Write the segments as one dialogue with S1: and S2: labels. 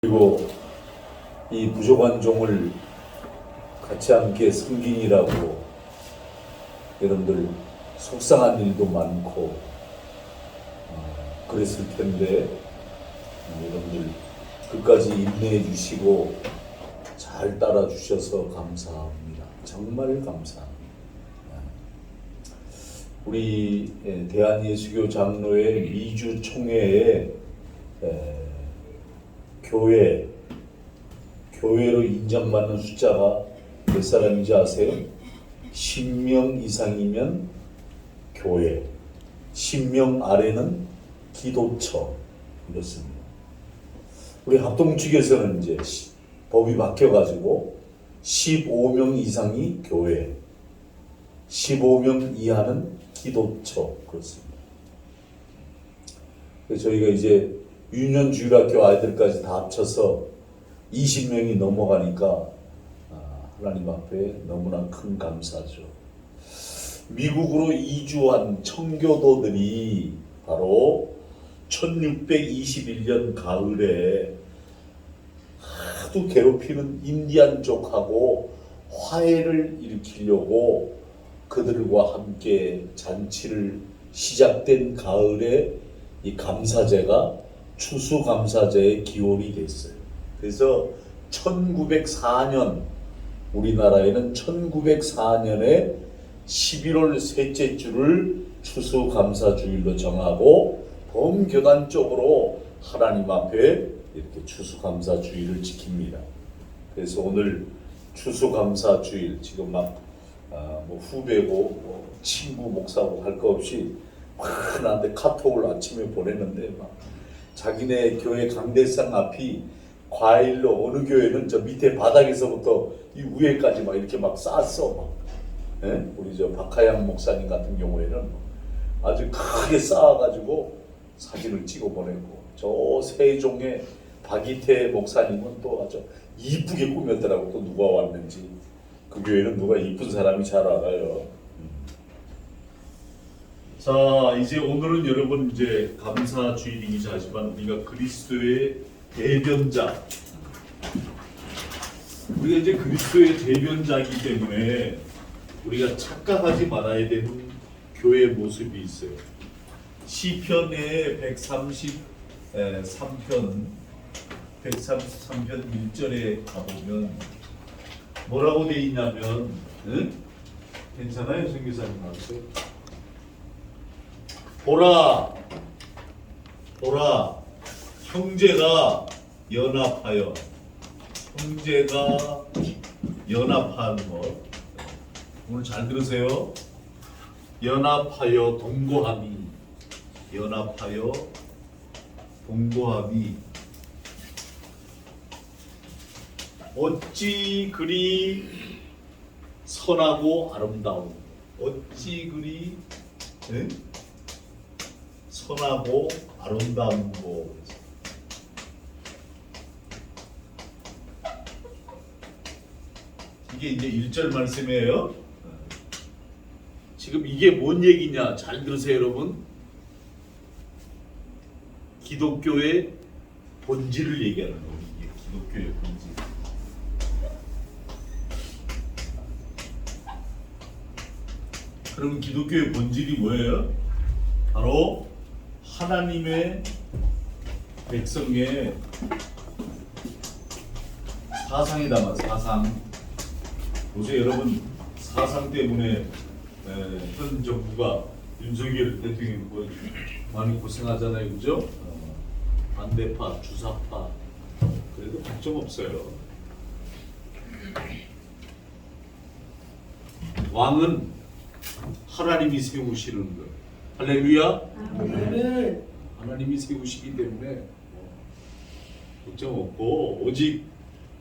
S1: 그리고 이 부족한 종을 같이 함께 섬기느라고 여러분들 속상한 일도 많고 그랬을 텐데 여러분들 끝까지 인내해 주시고 잘 따라 주셔서 감사합니다. 정말 감사합니다. 우리 대한예수교 장로회 미주 총회에 교회로 인정받는 숫자가 몇 사람인지 아세요? 10명 이상이면 교회, 10명 아래는 기도처, 이렇습니다. 우리 합동측에서는 이제 법이 바뀌어가지고 15명 이상이 교회, 15명 이하는 기도처, 그렇습니다. 그래서 저희가 이제 유년주일학교 아이들까지 다 합쳐서 20명이 넘어가니까 하나님 앞에 너무나 큰 감사죠. 미국으로 이주한 청교도들이 바로 1621년 가을에 하도 괴롭히는 인디안족하고 화해를 일으키려고 그들과 함께 잔치를 시작된 가을에 이 감사제가 추수감사제의 기원이 됐어요. 그래서 1904년 우리나라에는 1904년에 11월 셋째 주를 추수감사주일로 정하고 범교단적으로 하나님 앞에 이렇게 추수감사주일을 지킵니다. 그래서 오늘 추수감사주일 지금 막 후배고 친구 목사고 할 거 없이 막 나한테 카톡을 아침에 보냈는데 막 자기네 교회 강대상 앞이 과일로 어느 교회는 저 밑에 바닥에서부터 이 위에까지 막 이렇게 막 쌌어 막. 예? 우리 저 박하양 목사님 같은 경우에는 아주 크게 쌓아가지고 사진을 찍어 보내고 저 세종의 박이태 목사님은 또 아주 이쁘게 꾸몄더라고. 또 누가 왔는지 그 교회는 누가 이쁜 사람이 잘 알아요. 자, 이제 오늘은 여러분 이제 감사 주일이기도 하지만 우리가 그리스도의 대변자, 우리가 이제 그리스도의 대변자이기 때문에 우리가 착각하지 말아야 되는 교회 모습이 있어요. 시편의 133편 133편 1절에 가보면 뭐라고 돼 있냐면, 괜찮아요, 선교사님 나오세요? 보라, 형제가 연합하여, 연합하는 것. 오늘 잘 들으세요. 연합하여 동거함이, 어찌 그리 선하고 아름다운, 어찌 그리 선하고 아름다운 거. 이게 이제 1절 말씀이에요. 지금 이게 뭔 얘기냐? 잘 들으세요, 여러분. 기독교의 본질을 얘기하는 거예요. 이게 기독교의 본질. 그러면 기독교의 본질이 뭐예요? 바로 하나님의 백성의 사상이 담아. 사상. 보세요, 여러분. 사상 때문에 현 정부가 윤석열 대통령이 많이 고생하잖아요, 그죠? 반대파, 주사파. 그래도 걱정 없어요. 왕은 하나님이 세우시는 거예요. 할렐루야. 아멘. 하나님이 세우시기 때문에 걱정 없고 오직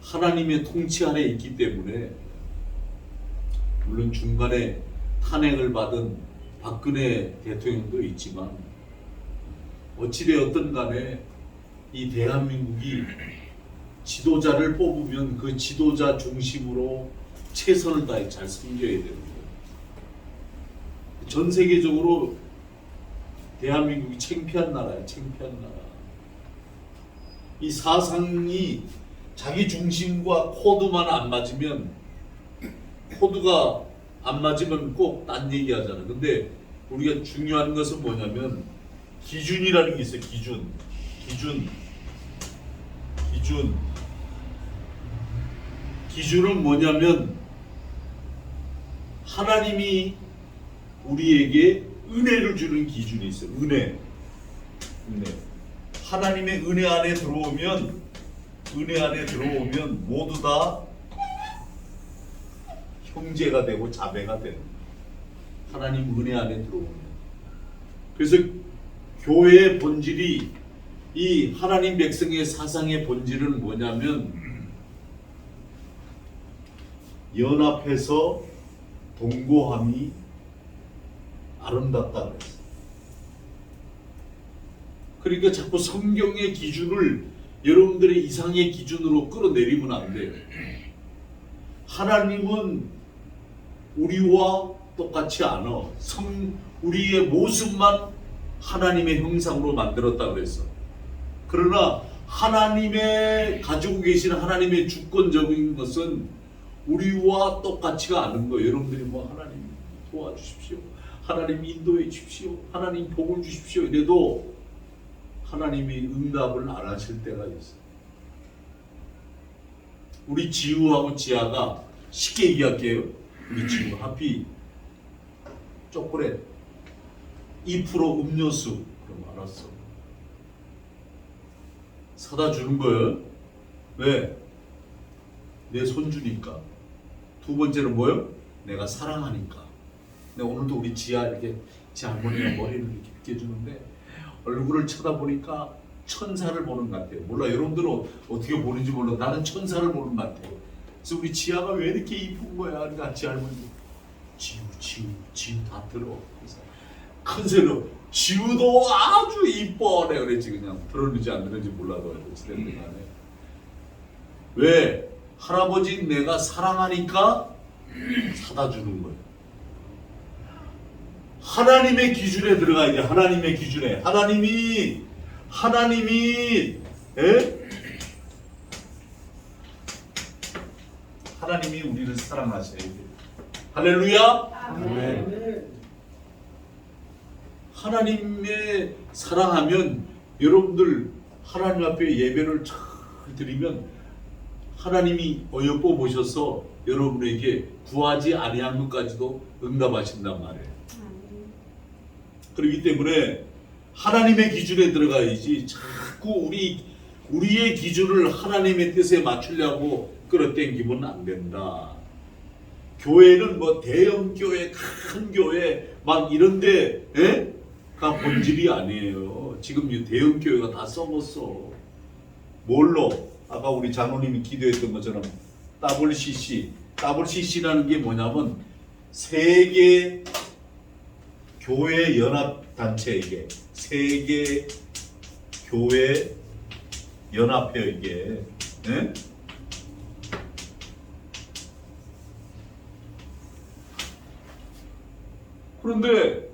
S1: 하나님의 통치 아래 있기 때문에, 물론 중간에 탄핵을 받은 박근혜 대통령도 있지만 어찌되었든 간에 이 대한민국이 지도자를 뽑으면 그 지도자 중심으로 최선을 다해 잘 섬겨야 됩니다. 전 세계적으로 대한민국이 창피한 나라예요. 창피한 나라. 이 사상이 자기 중심과 코드만 안 맞으면, 코드가 안 맞으면 꼭 딴 얘기 하잖아. 근데 우리가 중요한 것은 뭐냐면 기준이라는 게 있어요. 기준은 뭐냐면 하나님이 우리에게 은혜를 주는 기준이 있어요. 은혜. 하나님의 은혜 안에 들어오면 모두 다 형제가 되고 자매가 되는 거예요. 하나님 은혜 안에 들어오면. 그래서 교회의 본질이, 이 하나님 백성의 사상의 본질은 뭐냐면 연합해서 동거함이 아름답다 그랬어요. 그러니까 자꾸 성경의 기준을 여러분들의 이상의 기준으로 끌어내리면 안 돼요. 하나님은 우리와 똑같지 않아. 우리의 모습만 하나님의 형상으로 만들었다 그랬어. 그러나 하나님의 가지고 계신 하나님의 주권적인 것은 우리와 똑같지가 않은 거예요. 여러분들이 뭐 하나님 도와주십시오, 하나님 인도해 주십시오, 하나님 복을 주십시오 이래도 하나님이 응답을 안 하실 때가 있어요. 우리 지우하고 지아가, 쉽게 얘기할게요. 우리 지우 하피 초콜릿 2% 음료수, 그럼 알았어, 사다 주는 거예요. 왜? 내 손주니까. 두 번째는 뭐예요? 내가 사랑하니까. 근데 오늘도 우리 지아 이렇게, 지 할머니가 머리를 이렇게 빗겨주는데 얼굴을 쳐다보니까 천사를 보는 것 같아요. 몰라, 여러분들은 어떻게 보는지 몰라. 나는 천사를 보는 것 같아요. 그래서 우리 지아가 왜 이렇게 이쁜 거야? 그러니까 지 할머니 지우 다 들어. 그래서 큰 소리로 지우도 아주 이뻐. 내가 그랬지. 그냥 들었는지 안 들었는지 몰라도 어찌됐든 간에. 왜? 할아버지 내가 사랑하니까 사다 주는 거예요. 하나님의 기준에 들어가야 돼. 하나님의 기준에. 하나님이 하나님이 우리를 사랑하셔야 돼. 할렐루야. 아멘. 하나님의 사랑하면, 여러분들 하나님 앞에 예배를 잘 드리면 하나님이 어여뻐 보셔서 여러분에게 구하지 아니한 것까지도 응답하신단 말이에요. 그렇기 때문에 하나님의 기준에 들어가야지 자꾸 우리의 기준을 하나님의 뜻에 맞추려고 끌어당기면 안 된다. 교회는 뭐 대형 교회, 큰 교회 막 이런데 가 본질이 아니에요. 지금 이 대형 교회가 다 썩었어. 뭘로? 아까 우리 장로님이 기도했던 것처럼 WCC라는 게 뭐냐면 세계 교회 연합 단체, 이게 세계 교회 연합회, 이게 그런데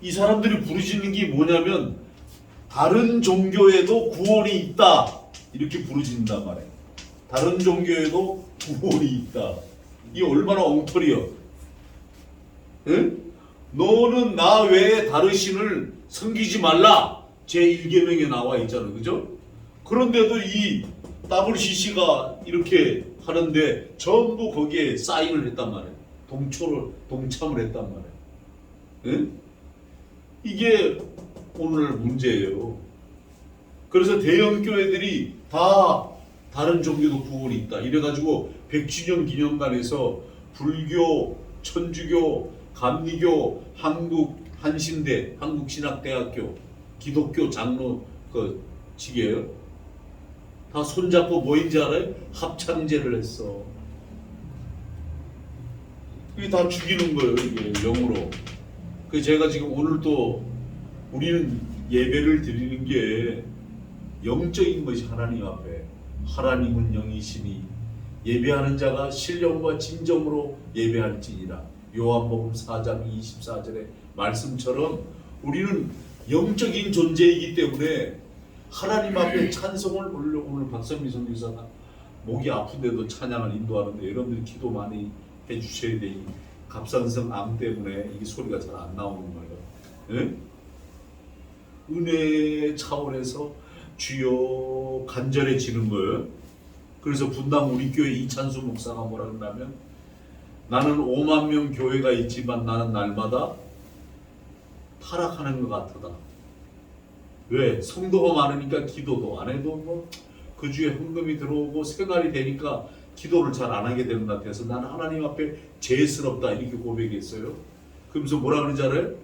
S1: 이 사람들이 부르짖는 게 뭐냐면 다른 종교에도 구원이 있다, 이렇게 부르짖는단 말이에요. 다른 종교에도 구원이 있다. 이게 얼마나 엉터리여. 너는 나 외에 다른 신을 섬기지 말라, 제1계명에 나와 있잖아, 그죠? 그런데도 이 WCC가 이렇게 하는데 전부 거기에 사인을 했단 말이에요. 동참을 했단 말이에요. 이게 오늘 문제예요. 그래서 대형 교회들이 다 다른 종교도 구원이 있다 이래가지고 100주년 기념관에서 불교, 천주교, 감리교, 한신대, 한국신학대학교, 기독교 장로 측이에요. 다 손잡고 뭐인지 알아요? 합창제를 했어. 이게 다 죽이는 거예요, 이게 영으로. 그 제가 지금 오늘 또 우리는 예배를 드리는 게 영적인 것이 하나님 앞에, 하나님은 영이시니 예배하는 자가 신령과 진정으로 예배할지니라. 요한복음 4장 24절의 말씀처럼 우리는 영적인 존재이기 때문에 하나님 앞에 찬송을 올려. 오늘 박선미 선교사가 목이 아픈데도 찬양을 인도하는데 여러분들이 기도 많이 해주셔야 돼. 이 갑상선 암 때문에 이 소리가 잘 안 나오는 거예요. 예? 은혜 차원에서 주여 간절해지는 거예요. 그래서 분당 우리 교회 이찬수 목사가 뭐라 그러냐면, 나는 5만 명 교회가 있지만 나는 날마다 타락하는 것 같다. 왜? 성도가 많으니까 기도도 안 해도 뭐 그 주에 헌금이 들어오고 생활이 되니까 기도를 잘 안 하게 되는 것 같아서 나는 하나님 앞에 죄스럽다 이렇게 고백했어요. 그러면서 뭐라 그러는지 알아요?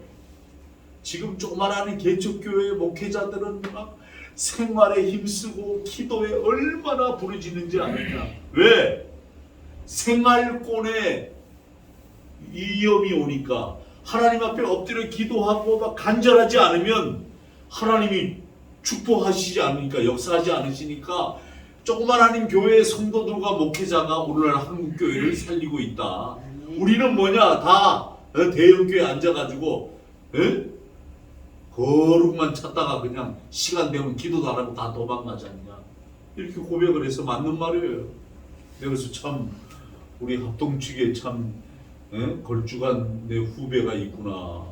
S1: 지금 조그마한 개척교회 목회자들은 막 생활에 힘쓰고 기도에 얼마나 부르짖는지 아느냐. 왜? 생활권에 위험이 오니까 하나님 앞에 엎드려 기도하고 막 간절하지 않으면 하나님이 축복하시지 않으니까, 역사하지 않으시니까 조그마한 교회의 성도들과 목회자가 오늘날 한국교회를 살리고 있다. 우리는 뭐냐, 다 대형교회에 앉아가지고 거룩만 찾다가 그냥 시간 되면 기도도 안 하고 다 도망가지 않냐, 이렇게 고백을 해서 맞는 말이에요. 그래서 참 우리 합동 측에 참 걸쭉한 내 후배가 있구나.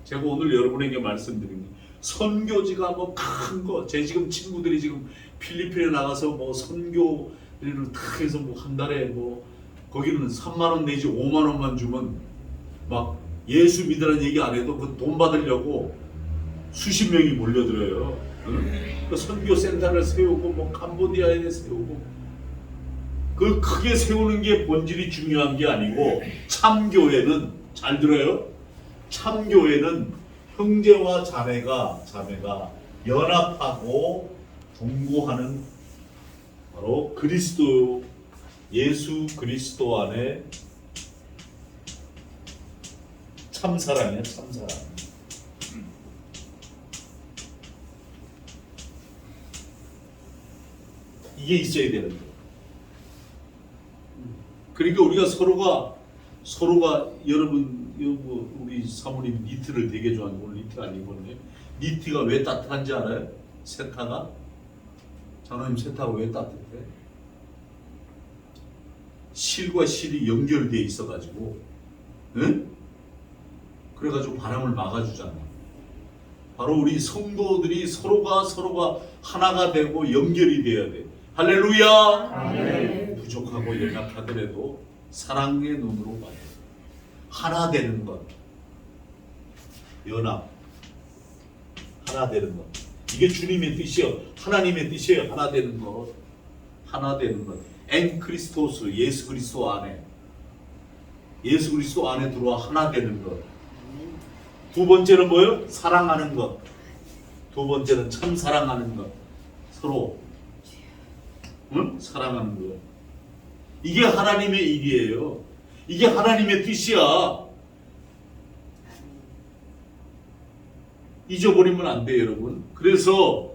S1: 제가 오늘 여러분에게 말씀드립니다. 선교지가 뭐 큰 거, 제 지금 친구들이 지금 필리핀에 나가서 뭐 선교를 탁 해서 뭐 한 달에 뭐 거기는 3만 원 내지 5만 원만 주면 막 예수 믿으라는 얘기 안 해도 그 돈 받으려고 수십 명이 몰려들어요. 그 선교 센터를 세우고 뭐 캄보디아에 세우고, 그걸 크게 세우는 게 본질이 중요한 게 아니고, 참교회는, 잘 들어요? 참교회는 형제와 자매가 연합하고 동거하는 바로 그리스도, 예수 그리스도 안에 참사랑이야, 참사랑. 이게 있어야 되는 거예요. 그러니까 우리가 서로가 여러분, 우리 사모님 니트를 되게 좋아하는데 오늘 니트 안 입었네. 니트가 왜 따뜻한지 알아요? 세타가? 장로님, 세타가 왜 따뜻해? 실과 실이 연결되어 있어가지고, 응? 그래가지고 바람을 막아주잖아. 바로 우리 성도들이 서로가 하나가 되고 연결이 돼야 돼. 할렐루야! 아멘. 부족하고 연약하더라도 사랑의 눈으로 봐야 돼. 하나 되는 것, 연합, 하나 되는 것, 이게 주님의 뜻이요, 하나님의 뜻이에요. 하나 되는 것, 하나 되는 것. 엔 크리스토스, 예수 그리스도 안에, 예수 그리스도 안에 들어와 하나 되는 것. 두 번째는 뭐예요? 사랑하는 것. 두 번째는 참 사랑하는 것. 서로 사랑하는 것. 이게 하나님의 일이에요. 이게 하나님의 뜻이야. 잊어버리면 안 돼요, 여러분. 그래서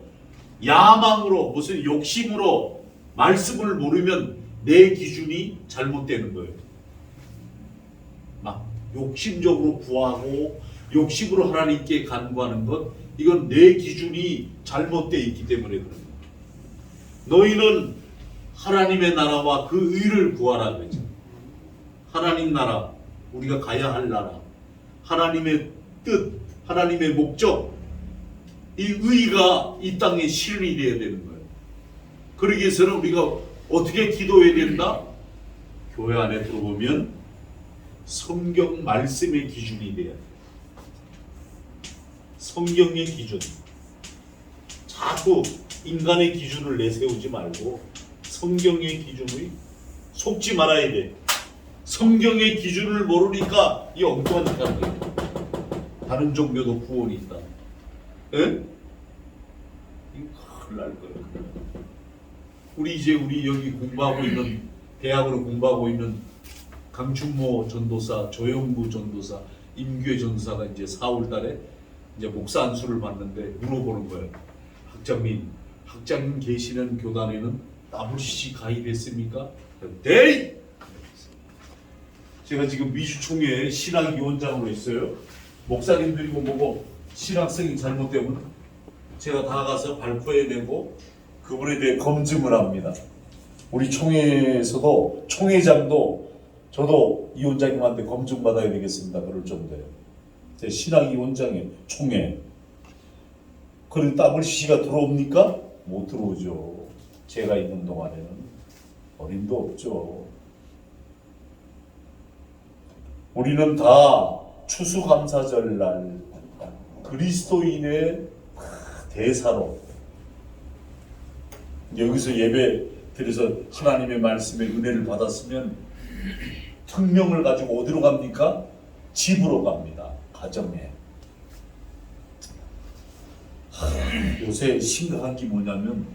S1: 야망으로, 무슨 욕심으로 말씀을 모르면 내 기준이 잘못되는 거예요. 막 욕심적으로 구하고 욕심으로 하나님께 간구하는 것, 이건 내 기준이 잘못되어 있기 때문에 그런 거예요. 너희는 하나님의 나라와 그 의를 구하라 그랬죠. 하나님 나라, 우리가 가야 할 나라, 하나님의 뜻, 하나님의 목적, 이 의가 이 땅에 실현이 되어야 되는 거예요. 그러기 위해서는 우리가 어떻게 기도해야 된다? 교회 안에 들어보면 성경 말씀의 기준이 돼야 돼요. 성경의 기준. 자꾸 인간의 기준을 내세우지 말고 성경의 기준을 속지 말아야 돼. 성경의 기준을 모르니까 이 엉뚱한 짓 하는 거예요. 다른 종교도 구원이 있다. 에? 이거 큰일 날 거예요. 우리 여기 공부하고 있는, 대학으로 공부하고 있는 강춘모 전도사, 조영구 전도사, 임규혜 전도사가 이제 4월 달에 이제 목사 안수를 받는데 물어보는 거예요. 학장님 계시는 교단에는 WCC 가입했습니까? 네! 제가 지금 미주총회 신학위원장으로 있어요. 목사님들이고 뭐고 신학생이 잘못되면 제가 다가가서 발표해 내고 그분에 대해 검증을 합니다. 우리 총회에서도 총회장도 저도 이 원장님한테 검증받아야 되겠습니다. 그럴 정도예요. 제 신학 위원장의 총회. 그런 WCC가 들어옵니까? 못 들어오죠. 제가 있는 동안에는 어림도 없죠. 우리는 다 추수감사절 날 그리스도인의 대사로 여기서 예배 드려서 하나님의 말씀에 은혜를 받았으면 특명을 가지고 어디로 갑니까? 집으로 갑니다. 가정에. 요새 심각한 게 뭐냐면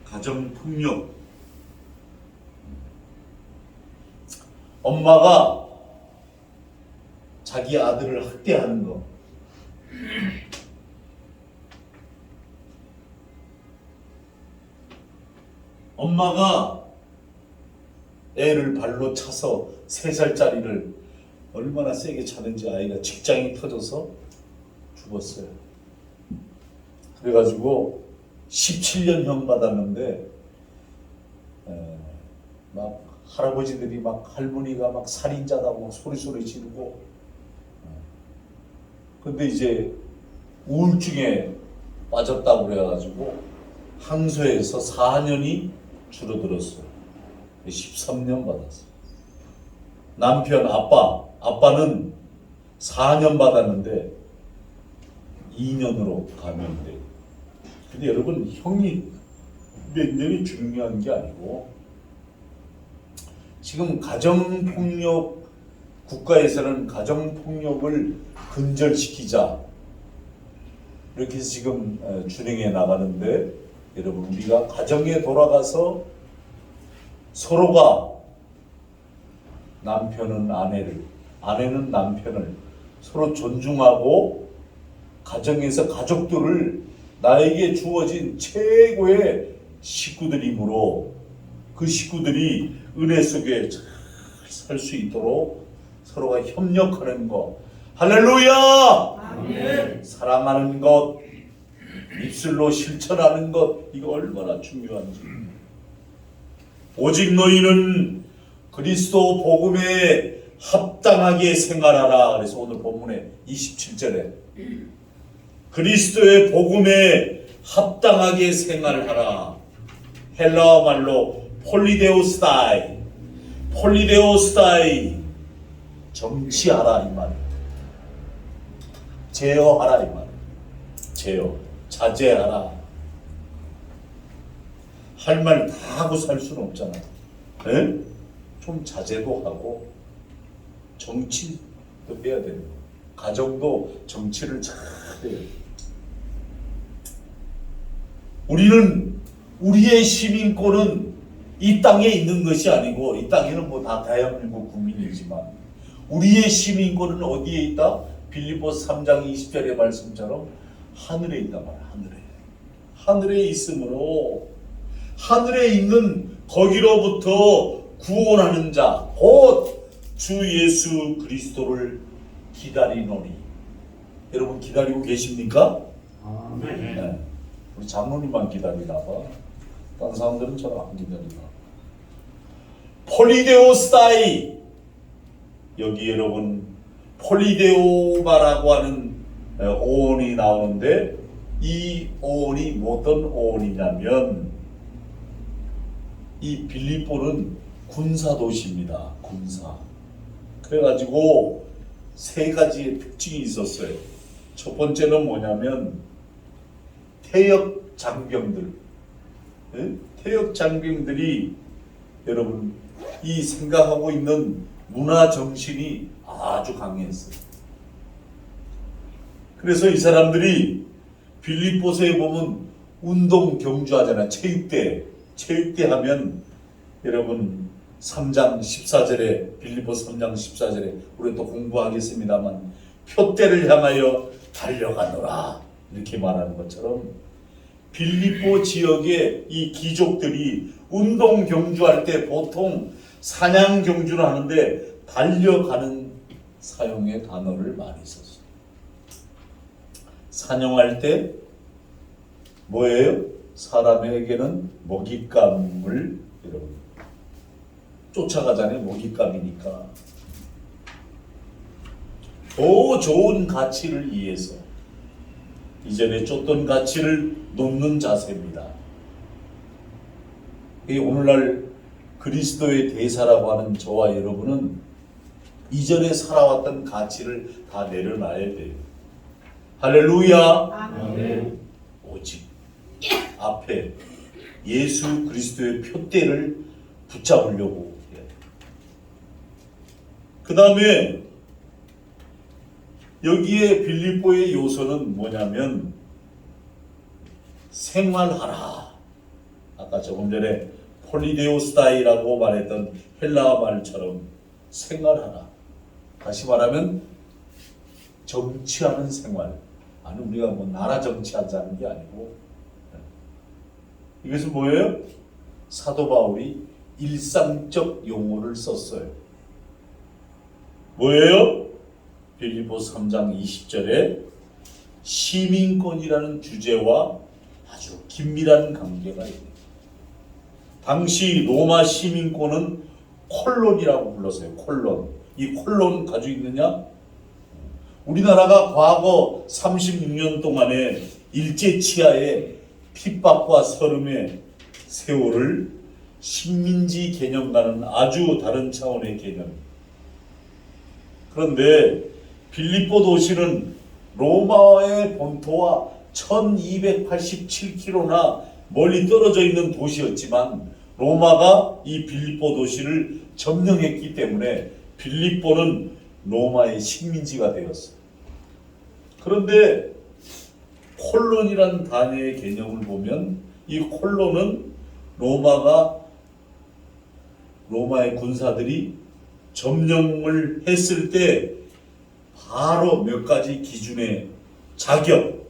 S1: 가정폭력. 엄마가 자기 아들을 학대하는 거. 엄마가 애를 발로 차서 3살짜리를 얼마나 세게 차는지 아이가 직장이 터져서 죽었어요. 그래가지고 17년형 받았는데 막 할아버지들이 막 할머니가 막 살인자다고 막 소리 지르고 근데 이제 우울증에 빠졌다고 그래가지고 항소해서 4년이 줄어들었어요. 13년 받았어요. 남편 아빠는 4년 받았는데 2년으로 감염돼요. 근데 여러분 형이 몇 년이 중요한 게 아니고 지금 가정폭력 국가에서는 가정폭력을 근절시키자 이렇게 해서 지금 준행해 나가는데 여러분 우리가 가정에 돌아가서 서로가 남편은 아내를 아내는 남편을 서로 존중하고 가정에서 가족들을 나에게 주어진 최고의 식구들이므로 그 식구들이 은혜 속에 잘 살 수 있도록 서로가 협력하는 것 할렐루야! 아멘. 사랑하는 것 입술로 실천하는 것 이거 얼마나 중요한지 오직 너희는 그리스도 복음에 합당하게 생활하라. 그래서 오늘 본문에 27절에 그리스도의 복음에 합당하게 생활하라. 헬라어 말로 폴리데오스타이 정치하라 이 말이에요. 제어하라 이 말이에요. 자제하라. 할 말 다 하고 살 수는 없잖아요. 에? 좀 자제도 하고 정치도 빼야 되는 거예요. 가정도 정치를 잘 해야 돼요. 우리는 우리의 시민권은 이 땅에 있는 것이 아니고 이 땅에는 뭐 다 대한민국 국민이지만 우리의 시민권은 어디에 있다? 빌립보서 3장 20절의 말씀처럼 하늘에 있다 말이야. 하늘에 있으므로 하늘에 있는 거기로부터 구원하는 자 곧 주 예수 그리스도를 기다리노니. 여러분 기다리고 계십니까? 아멘. 네. 우리 장로님만 기다리나 봐. 다른 사람들은 잘 안 기다리나. 폴리데오스타이. 여기 여러분 폴리데오마라고 하는 어원이 나오는데 이 어원이 어떤 어원이냐면 이 빌립보는 군사 도시입니다. 군사. 그래가지고 3가지의 특징이 있었어요. 첫 번째는 뭐냐면 태역 장병들. 네? 태역 장병들이 여러분 이 생각하고 있는 문화 정신이 아주 강했어요. 그래서 이 사람들이 빌립보서에 보면 운동 경주하잖아요. 체육대 하면 여러분 3장 14절에 빌립보서 3장 14절에 우리 또 공부하겠습니다만 표대를 향하여 달려가노라 이렇게 말하는 것처럼 빌립보 지역의 이 귀족들이 운동 경주할 때 보통 사냥 경주를 하는데 달려가는 사용의 단어를 많이 썼어요. 사냥할 때 뭐예요? 사람에게는 먹잇감을 여러분 쫓아가자니 먹잇감이니까 더 좋은 가치를 위해서 이전에 쫓던 가치를 놓는 자세입니다. 오늘날 그리스도의 대사라고 하는 저와 여러분은 이전에 살아왔던 가치를 다 내려놔야 돼요. 할렐루야.
S2: 아멘.
S1: 오직 앞에 예수 그리스도의 표대를 붙잡으려고 해야 돼요. 그 다음에 여기에 빌립보의 요소는 뭐냐면 생활하라. 아까 조금 전에 폴리데오스타이라고 말했던 헬라어 말처럼 생활하라. 다시 말하면 정치하는 생활. 아니 우리가 뭐 나라 정치하자는 게 아니고 이것은 뭐예요? 사도 바울이 일상적 용어를 썼어요. 뭐예요? 빌립보 3장 20절에 시민권이라는 주제와 아주 긴밀한 관계가 있습니다. 당시 로마 시민권은 콜론이라고 불렀어요. 콜론. 이 콜론 가지고 있느냐? 우리나라가 과거 36년 동안의 일제치하의 핍박과 서름의 세월을 식민지 개념과는 아주 다른 차원의 개념. 그런데 빌립보 도시는 로마의 본토와 1287km나 멀리 떨어져 있는 도시였지만 로마가 이 빌립보 도시를 점령했기 때문에 빌립보는 로마의 식민지가 되었어요. 그런데 콜론이라는 단어의 개념을 보면 이 콜론은 로마의 군사들이 점령을 했을 때 바로 몇 가지 기준의 자격,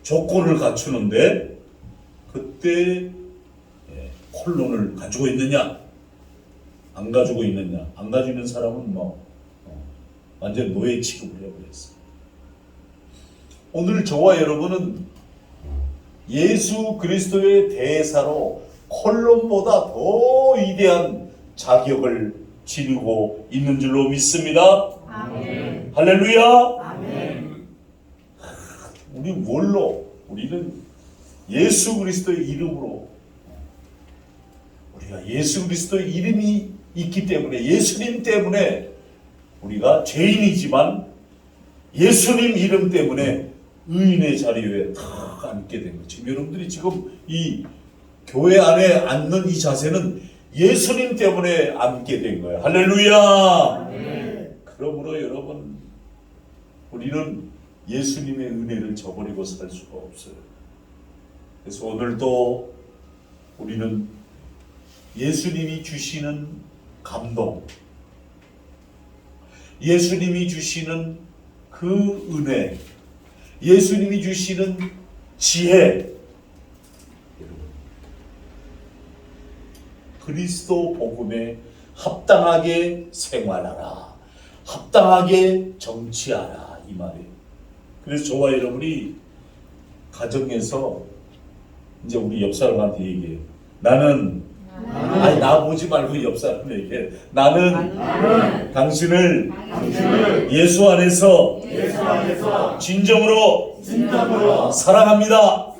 S1: 조건을 갖추는데 그때 콜론을 가지고 있느냐, 안 가지고 있느냐, 안 가지고 있는 사람은 완전 노예 취급을 해버렸어요. 오늘 저와 여러분은 예수 그리스도의 대사로 콜론보다 더 위대한 자격을 지니고 있는 줄로 믿습니다.
S2: 아멘.
S1: 할렐루야.
S2: 아멘.
S1: 우리 뭘로? 우리는 예수 그리스도의 이름으로, 우리가 예수 그리스도의 이름이 있기 때문에, 예수님 때문에 우리가 죄인이지만 예수님 이름 때문에 의인의 자리에 탁 앉게 된 거죠. 지금 여러분들이 지금 이 교회 안에 앉는 이 자세는 예수님 때문에 앉게 된 거예요. 할렐루야.
S2: 네.
S1: 그러므로 여러분, 우리는 예수님의 은혜를 저버리고 살 수가 없어요. 그래서 오늘도 우리는 예수님이 주시는 감동, 예수님이 주시는 그 은혜, 예수님이 주시는 지혜, 그리스도 복음에 합당하게 생활하라, 합당하게 정치하라, 이 말이에요. 그래서 저와 여러분이 가정에서 이제 우리 옆 사람한테 얘기해요. 나는 아니 나 보지 말고 옆 사람한테 얘기해. 나는 당신을 예수 안에서 진정으로 사랑합니다.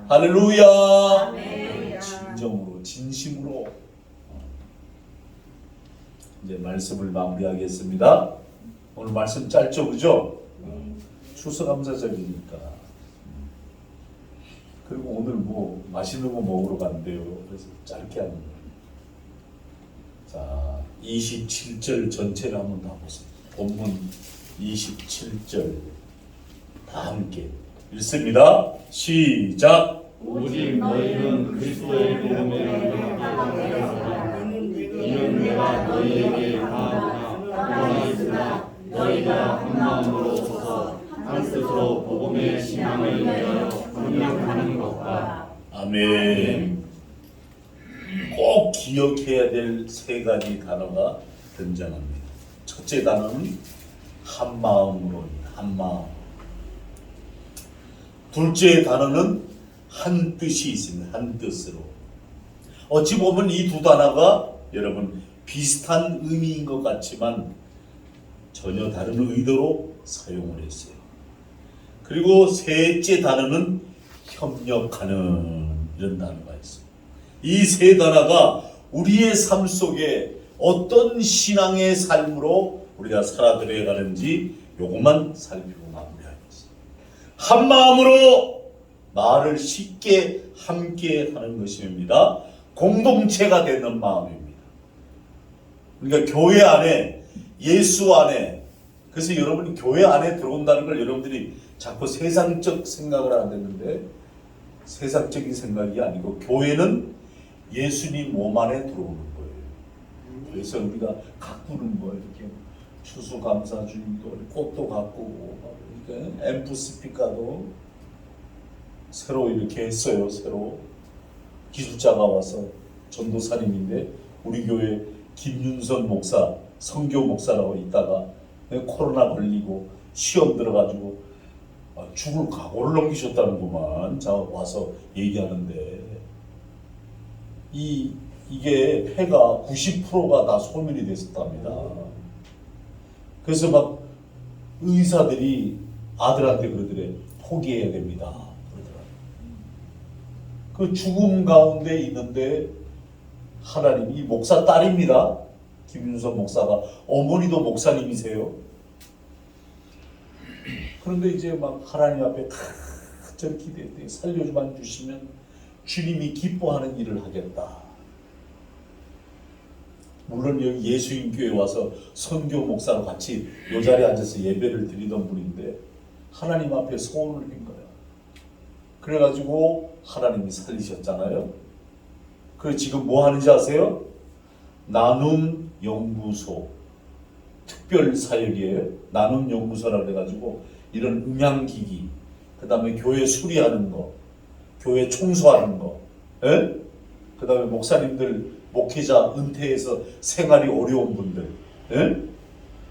S1: 할렐루야. 진정으로, 진심으로. 이제 말씀을 마무리하겠습니다. 오늘 말씀 짧죠, 그죠? 추수감사절이니까. 그리고 오늘 뭐 맛있는 거 먹으러 간대요. 그래서 짧게 하는 거예요. 자, 27절 전체를 한번 다 보세요. 본문 27절 다 함께 읽습니다. 시작.
S3: 오직 너희는 그리스도의 복음에 이는 내가 너희에게 강하구나. 너희가 한 마음으로 서서 한 뜻으로 복음의 신앙을 위하여 분명하는 것과.
S1: 아멘. 꼭 기억해야 될 세 가지 단어가 등장합니다. 첫째 단어는 한 마음으로입니다. 한 마음. 둘째 단어는 한 뜻이 있습니다. 한 뜻으로. 어찌 보면 이 두 단어가 여러분 비슷한 의미인 것 같지만 전혀 다른 의도로 사용을 했어요. 그리고 셋째 단어는 협력하는 이런 단어가 있어요. 이 세 단어가 우리의 삶 속에 어떤 신앙의 삶으로 우리가 살아들여야 가는지 요것만 살피고 마무리하겠습니다. 한 마음으로 말을 쉽게 함께 하는 것입니다. 공동체가 되는 마음입니다. 그러니까 교회 안에, 예수 안에, 그래서 여러분이 교회 안에 들어온다는 걸 여러분들이 자꾸 세상적 생각을 하는데 세상적인 생각이 아니고 교회는 예수님 몸 안에 들어오는 거예요. 그래서 우리가 가꾸는 거 이렇게 추수감사주의도 꽃도 가꾸고 그러니까 앰프 스피커도 새로 이렇게 했어요. 새로 기술자가 와서 전도사님인데 우리 교회 김윤선 목사 선교 목사라고 있다가 코로나 걸리고 시험 들어가지고 죽을 각오를 넘기셨다는구만. 자 와서 얘기하는데 이게 폐가 90%가 다 소멸이 됐었답니다. 그래서 막 의사들이 아들한테 그러더래. 포기해야 됩니다. 그러더라. 그 죽음 가운데 있는데 하나님, 이 목사 딸입니다. 김윤선 목사가 어머니도 목사님이세요. 그런데 이제 막 하나님 앞에 간절히 기도했대. 살려주만 주시면 주님이 기뻐하는 일을 하겠다. 물론 여기 예수인 교회 와서 선교 목사로 같이 이 자리에 앉아서 예배를 드리던 분인데 하나님 앞에 소원을 빈 거야. 그래가지고 하나님이 살리셨잖아요. 그 지금 뭐 하는지 아세요? 나눔 연구소 특별 사역이에요. 나눔 연구소라 그래가지고 이런 음향기기, 그 다음에 교회 수리하는 거, 교회 청소하는 거, 그 다음에 목사님들 목회자 은퇴해서 생활이 어려운 분들,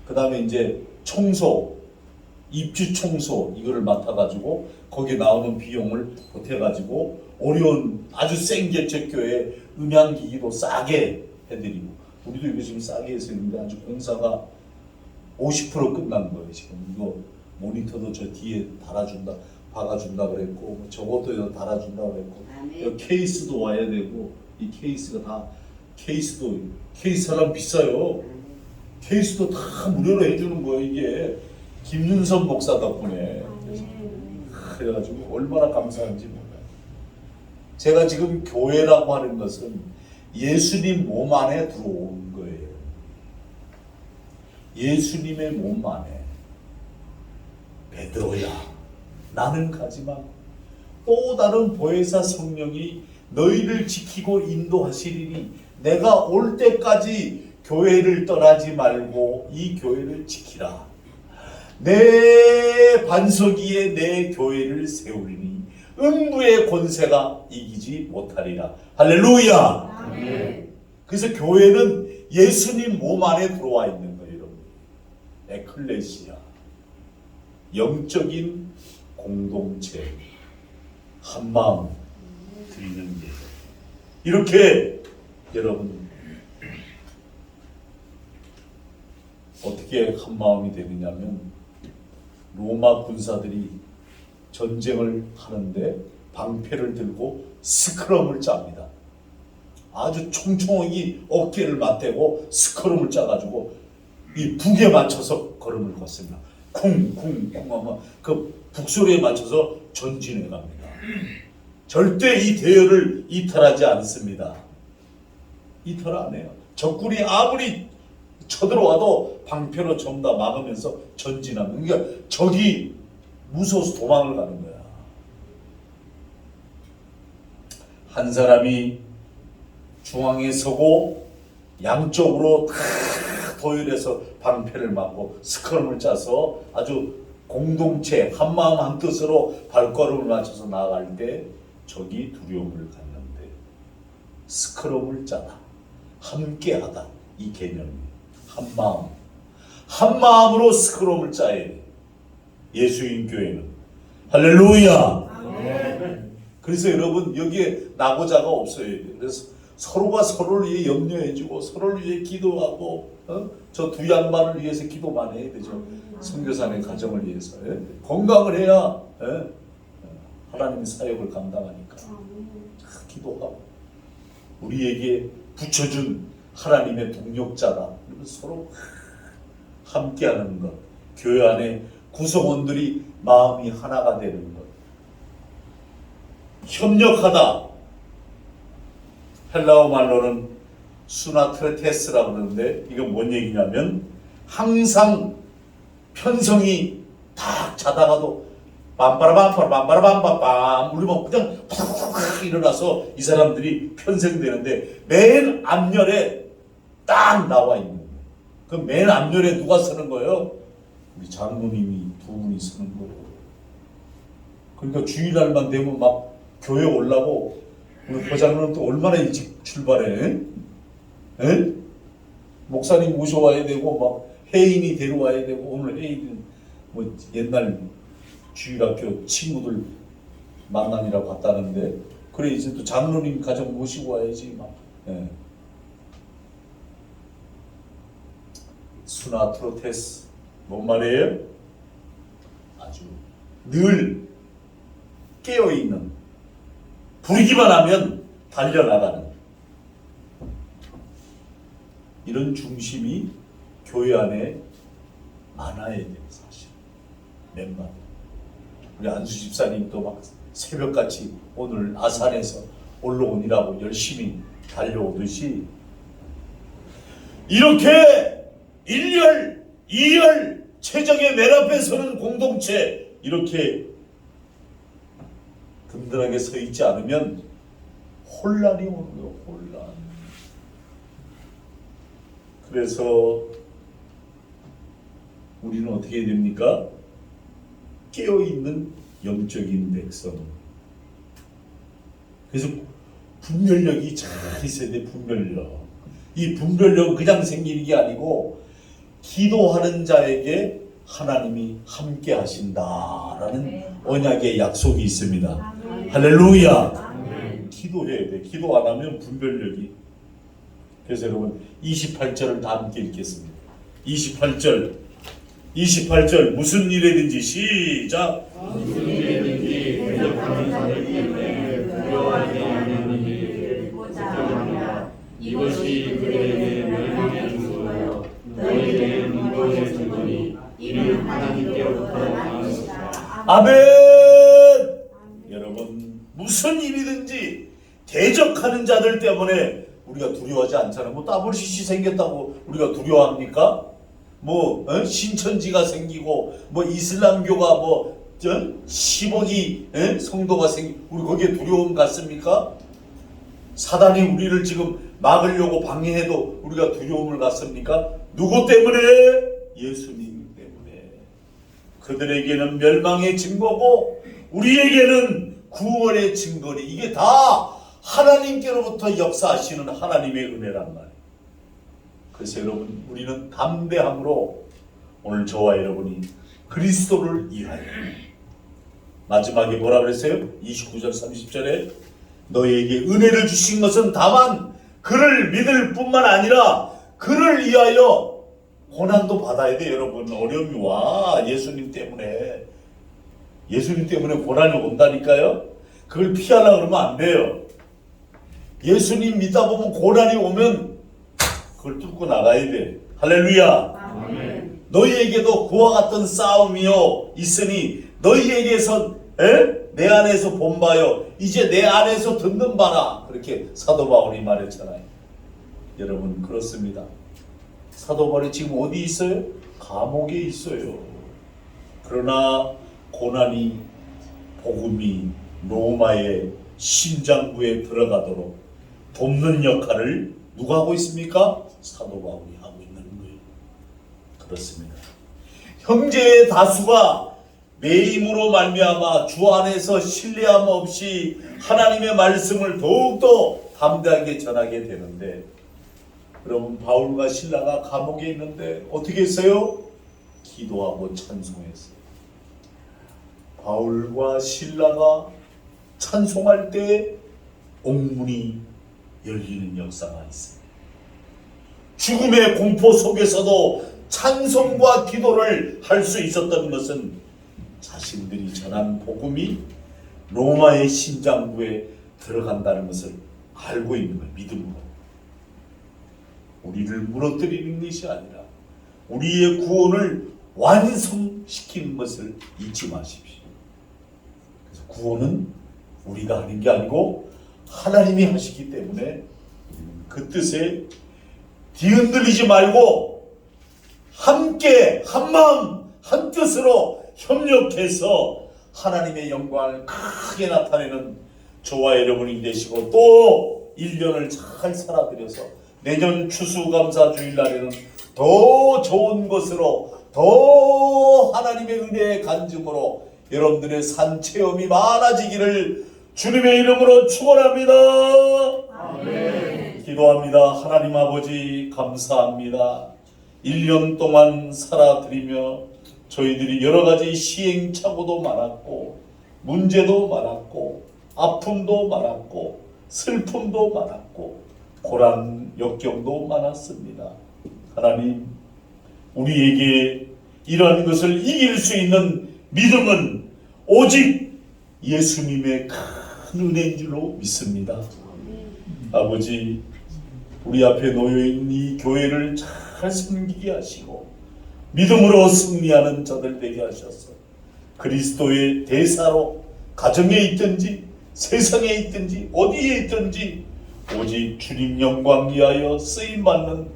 S1: 그 다음에 이제 청소, 입주 청소 이거를 맡아가지고 거기에 나오는 비용을 보태가지고 어려운 아주 생계적 교회 음향기기도 싸게 해드리고 우리도 이거 지금 싸게 해서 있는데 아주 공사가 50% 끝난 거예요. 지금 이거 모니터도 저 뒤에 달아준다, 박아준다 그랬고 저것도 달아준다 그랬고 여기 케이스도 와야 되고 이 케이스가 다 케이스 하려면 비싸요. 케이스도 다 무료로 해주는 거예요. 이게 김윤선 목사 덕분에. 그래가지고 얼마나 감사한지 몰라요. 제가 지금 교회라고 하는 것은 예수님 몸 안에 들어온 거예요. 예수님의 몸 안에. 베드로야, 나는 가지만 또 다른 보혜사 성령이 너희를 지키고 인도하시리니 내가 올 때까지 교회를 떠나지 말고 이 교회를 지키라. 내 반석 위에 내 교회를 세우리니 음부의 권세가 이기지 못하리라. 할렐루야.
S2: 아멘.
S1: 그래서 교회는 예수님 몸 안에 들어와 있는 거예요. 여러분. 에클레시아, 영적인 공동체, 한마음 드리는 게 이렇게 여러분 어떻게 한마음이 되느냐면 로마 군사들이 전쟁을 하는데 방패를 들고 스크럼을 짭니다. 아주 총총하게 어깨를 맞대고 스크럼을 짜가지고 이 북에 맞춰서 걸음을 걷습니다. 쿵쿵쿵 하면 그 북소리에 맞춰서 전진해 갑니다. 절대 이 대열을 이탈하지 않습니다. 이탈 안 해요. 적군이 아무리 쳐들어와도 방패로 전부 다 막으면서 전진하는. 그러니까 적이 무서워서 도망을 가는 거야. 한 사람이 중앙에 서고 양쪽으로 다 도열해서 방패를 막고 스크럼을 짜서 아주 공동체 한마음 한뜻으로 발걸음을 맞춰서 나아갈 때 적이 두려움을 갖는데 스크럼을 짜다, 함께하다, 이 개념이 한마음으로 스크럼을 짜야 돼. 예수인 교회는. 할렐루야. 그래서 여러분 여기에 나고자가 없어야 돼요. 그래서 서로가 서로를 위해 염려해주고 서로를 위해 기도하고 저 두 양반을 위해서 기도 많이 해야 되죠. 선교사의 가정을 위해서 건강을 해야 하나님의 사역을 감당하니까 기도하고 우리에게 붙여준 하나님의 동력자다. 서로 함께하는 것, 교회 안에 구성원들이 마음이 하나가 되는 것, 협력하다. 헬라어 말로는 수나트레테스라고 그러는데 이건 뭔 얘기냐면 항상 편성이 딱 자다가도 빰빠라빰빠라빰빠라빰빰빰 우리만 그냥 팍팍 일어나서 이 사람들이 편성되는데 맨 앞열에 딱 나와 있는 거예요. 그 맨 앞열에 누가 쓰는 거예요? 우리 장로님이 두 분이 쓰는 거예요. 그러니까 주일날만 되면 막 교회 올라고 우리 보장로는 또 얼마나 일찍 출발해? 에? 목사님 모셔와야 되고 막 해인이 데려와야 되고 오늘 해인은 뭐 옛날 주일학교 친구들 만남이라고 갔다는데 그래 이제 또 장로님 가정 모시고 와야지 막. 예. 수나트로테스 뭔 말이에요? 아주 늘 깨어있는 부르기만 하면 달려나가는 이런 중심이 교회 안에 많아야 돼요. 사실 맨만 우리 안수 집사님도 막 새벽같이 오늘 아산에서 올라오니라고 열심히 달려오듯이 이렇게 1열, 2열 최적의 맨 앞에 서는 공동체 이렇게 든든하게 서 있지 않으면 혼란이 오는 거예요. 혼란. 그래서 우리는 어떻게 해야 됩니까? 깨어있는 영적인 백성. 그래서 분별력이 잘 있어야 돼. 분별력. 이 분별력은 그냥 생기는 게 아니고 기도하는 자에게 하나님이 함께 하신다라는 언약의 약속이 있습니다. 할렐루야. 기도해야 돼. 기도 안 하면 분별력이. 그래서 여러분 28절을 다 함께 읽겠습니다. 28절 무슨 일이든지 시작.
S3: 무슨 일이든지 대적하는 자들 때문에 두려워하지 않으니 걱정합니다. 이것이 그들에게 멸망의 증거요 너희에게는 이것의 증거니 이는 하나님께로부터 나는 것이다.
S1: 아멘. 여러분 무슨 일이든지 대적하는 자들 때문에 우리가 두려워하지 않잖아요. 뭐 WCC 생겼다고 우리가 두려워합니까? 뭐 신천지가 생기고 뭐 이슬람교가 뭐 10억이 성도가 우리 거기에 두려움 갖습니까? 사단이 우리를 지금 막으려고 방해해도 우리가 두려움을 갖습니까? 누구 때문에? 예수님 때문에. 그들에게는 멸망의 증거고 우리에게는 구원의 증거니 이게 다 하나님께로부터 역사하시는 하나님의 은혜란 말이에요. 그래서 여러분 우리는 담대함으로 오늘 저와 여러분이 그리스도를 위하여 마지막에 뭐라 그랬어요? 29절 30절에 너희에게 은혜를 주신 것은 다만 그를 믿을 뿐만 아니라 그를 위하여 고난도 받아야 돼. 여러분 어려움이 와. 예수님 때문에 고난이 온다니까요. 그걸 피하려고 그러면 안 돼요. 예수님 믿다 보면 고난이 오면 그걸 뚫고 나가야 돼. 할렐루야.
S3: 아멘.
S1: 너희에게도 그와 같은 싸움이요 있으니 너희에게서 내 안에서 본 바요 이제 내 안에서 듣는 바라. 그렇게 사도 바울이 말했잖아요. 여러분 그렇습니다. 사도 바울이 지금 어디 있어요? 감옥에 있어요. 그러나 고난이 복음이 로마의 심장부에 들어가도록 돕는 역할을 누가 하고 있습니까? 사도 바울이 하고 있는 거예요. 그렇습니다. 형제의 다수가 내 힘으로 말미암아 주 안에서 신뢰함 없이 하나님의 말씀을 더욱더 담대하게 전하게 되는데 여러분 바울과 실라가 감옥에 있는데 어떻게 했어요? 기도하고 찬송했어요. 바울과 실라가 찬송할 때 옥문이 열리는 역사가 있습니다. 죽음의 공포 속에서도 찬송과 기도를 할 수 있었던 것은 자신들이 전한 복음이 로마의 심장부에 들어간다는 것을 알고 있는 거예요. 믿음으로. 우리를 무너뜨리는 것이 아니라 우리의 구원을 완성시키는 것을 잊지 마십시오. 그래서 구원은 우리가 하는 게 아니고 하나님이 하시기 때문에 그 뜻에 뒤흔들리지 말고 함께 한마음 한뜻으로 협력해서 하나님의 영광을 크게 나타내는 저와 여러분이 되시고 또 1년을 잘 살아들여서 내년 추수감사 주일날에는 더 좋은 것으로 더 하나님의 은혜의 간증으로 여러분들의 산 체험이 많아지기를 주님의 이름으로 축원합니다.
S2: 아멘.
S1: 기도합니다. 하나님 아버지 감사합니다. 1년 동안 살아드리며 저희들이 여러 가지 시행착오도 많았고 문제도 많았고 아픔도 많았고 슬픔도 많았고 고난 역경도 많았습니다. 하나님, 우리에게 이러한 것을 이길 수 있는 믿음은 오직 예수님의 큰 은혜인 줄로 믿습니다. 아버지, 우리 앞에 놓여있는 이 교회를 잘 섬기게 하시고 믿음으로 승리하는 자들 되게 하셔서 그리스도의 대사로 가정에 있든지 세상에 있든지 어디에 있든지 오직 주님 영광 위하여 쓰임받는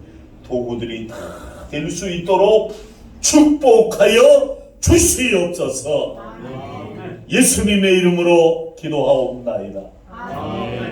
S1: 도구들이 다 될 수 있도록 축복하여 주시옵소서. 예수님의 이름으로 기도하옵나이다.
S2: 아멘.